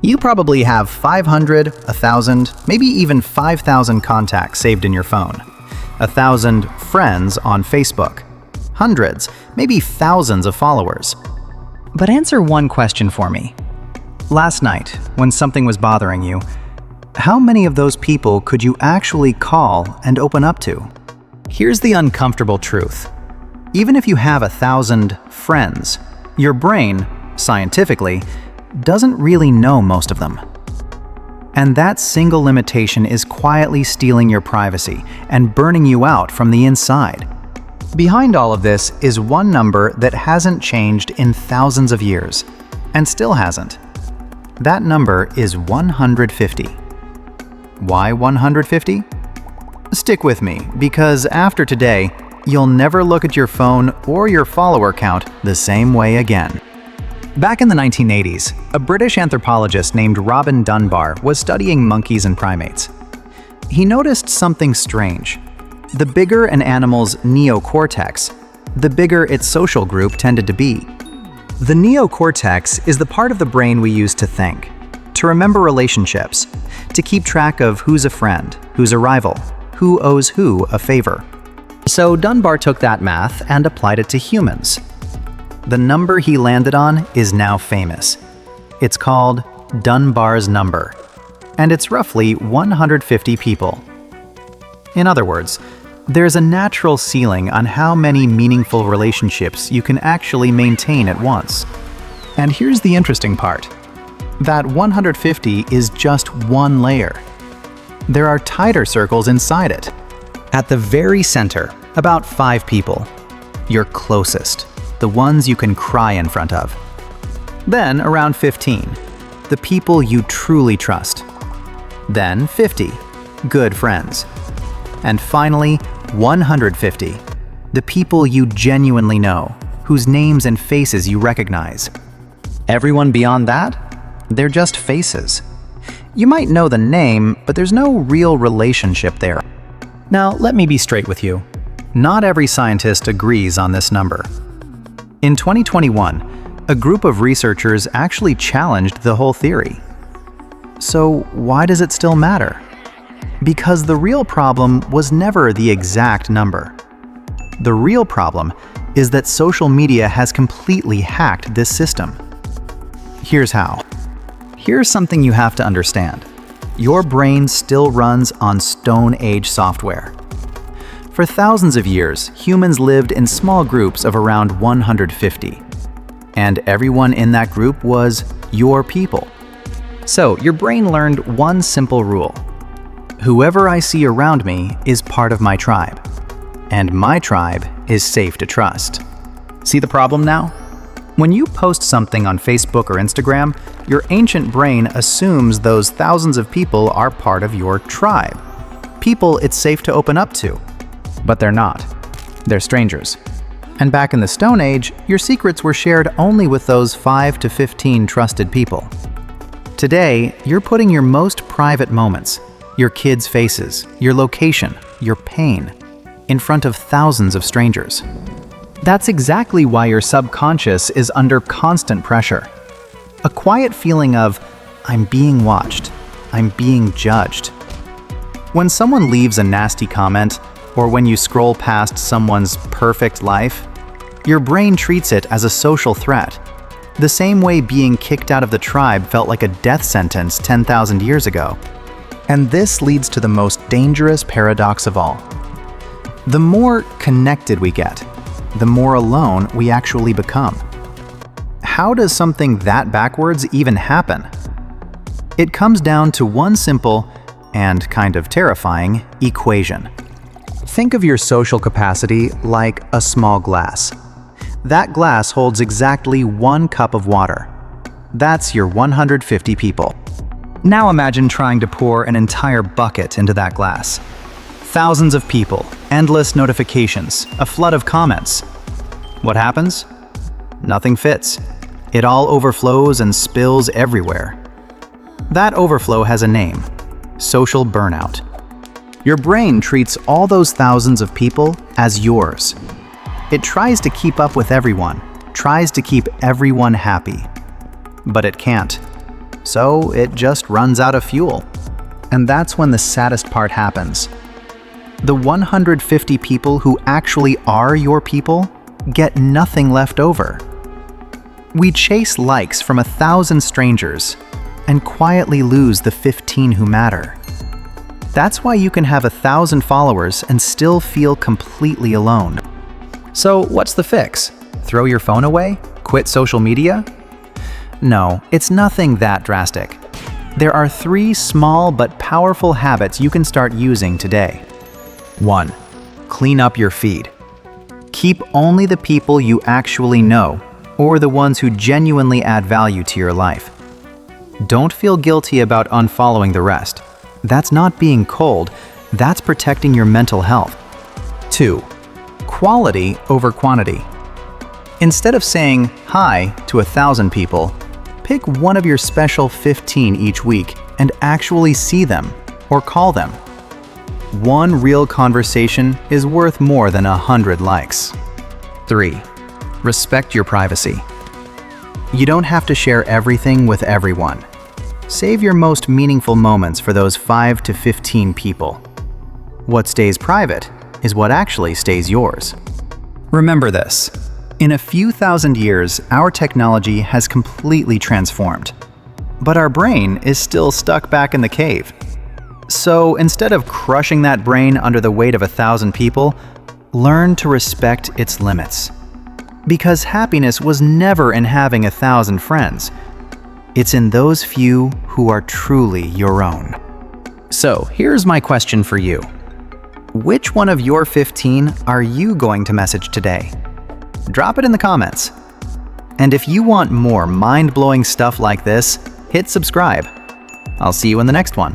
You probably have 500, 1,000, maybe even 5,000 contacts saved in your phone, 1,000 friends on Facebook, hundreds, maybe thousands of followers. But answer one question for me. Last night, when something was bothering you, how many of those people could you actually call and open up to? Here's the uncomfortable truth. Even if you have 1,000 friends, your brain, scientifically, doesn't really know most of them. And that single limitation is quietly stealing your privacy and burning you out from the inside. Behind all of this is one number that hasn't changed in thousands of years, and still hasn't. That number is 150. Why 150? Stick with me, because after today, you'll never look at your phone or your follower count the same way again. Back in the 1980s, a British anthropologist named Robin Dunbar was studying monkeys and primates. He noticed something strange. The bigger an animal's neocortex, the bigger its social group tended to be. The neocortex is the part of the brain we use to think, to remember relationships, to keep track of who's a friend, who's a rival, who owes who a favor. So Dunbar took that math and applied it to humans. The number he landed on is now famous. It's called Dunbar's number, and it's roughly 150 people. In other words, there's a natural ceiling on how many meaningful relationships you can actually maintain at once. And here's the interesting part. That 150 is just one layer. There are tighter circles inside it. At the very center, about 5 people. Your closest, the ones you can cry in front of. Then around 15, the people you truly trust. Then 50, good friends. And finally, 150, the people you genuinely know, whose names and faces you recognize. Everyone beyond that, they're just faces. You might know the name, but there's no real relationship there. Now, let me be straight with you. Not every scientist agrees on this number. In 2021, a group of researchers actually challenged the whole theory. So why does it still matter? Because the real problem was never the exact number. The real problem is that social media has completely hacked this system. Here's how. Here's something you have to understand. Your brain still runs on Stone Age software. For thousands of years, humans lived in small groups of around 150. And everyone in that group was your people. So your brain learned one simple rule. Whoever I see around me is part of my tribe. And my tribe is safe to trust. See the problem now? When you post something on Facebook or Instagram, your ancient brain assumes those thousands of people are part of your tribe. People it's safe to open up to. But they're not. They're strangers. And back in the Stone Age, your secrets were shared only with those 5 to 15 trusted people. Today, you're putting your most private moments, your kids' faces, your location, your pain, in front of thousands of strangers. That's exactly why your subconscious is under constant pressure. A quiet feeling of, I'm being watched, I'm being judged. When someone leaves a nasty comment, or when you scroll past someone's perfect life, your brain treats it as a social threat, the same way being kicked out of the tribe felt like a death sentence 10,000 years ago. And this leads to the most dangerous paradox of all. The more connected we get, the more alone we actually become. How does something that backwards even happen? It comes down to one simple, and kind of terrifying, equation. Think of your social capacity like a small glass. That glass holds exactly 1 cup of water. That's your 150 people. Now imagine trying to pour an entire bucket into that glass. Thousands of people, endless notifications, a flood of comments. What happens? Nothing fits. It all overflows and spills everywhere. That overflow has a name: social burnout. Your brain treats all those thousands of people as yours. It tries to keep up with everyone, tries to keep everyone happy. But it can't. so it just runs out of fuel. And that's when the saddest part happens. The 150 people who actually are your people get nothing left over. We chase likes from 1,000 strangers and quietly lose the 15 who matter. That's why you can have 1,000 followers and still feel completely alone. So what's the fix? Throw your phone away? Quit social media? No, it's nothing that drastic. There are 3 small but powerful habits you can start using today. 1. Clean up your feed. Keep only the people you actually know, or the ones who genuinely add value to your life. Don't feel guilty about unfollowing the rest. That's not being cold, that's protecting your mental health. 2. Quality over quantity. Instead of saying hi to 1,000 people, pick one of your special 15 each week and actually see them or call them. One real conversation is worth more than 100 likes. 3. Respect your privacy. You don't have to share everything with everyone. Save your most meaningful moments for those 5 to 15 people. What stays private is what actually stays yours. Remember this. In a few thousand years, our technology has completely transformed. But our brain is still stuck back in the cave. So instead of crushing that brain under the weight of 1,000 people, learn to respect its limits. Because happiness was never in having 1,000 friends. It's in those few who are truly your own. So here's my question for you. Which one of your 15 are you going to message today? Drop it in the comments. And if you want more mind-blowing stuff like this, hit subscribe. I'll see you in the next one.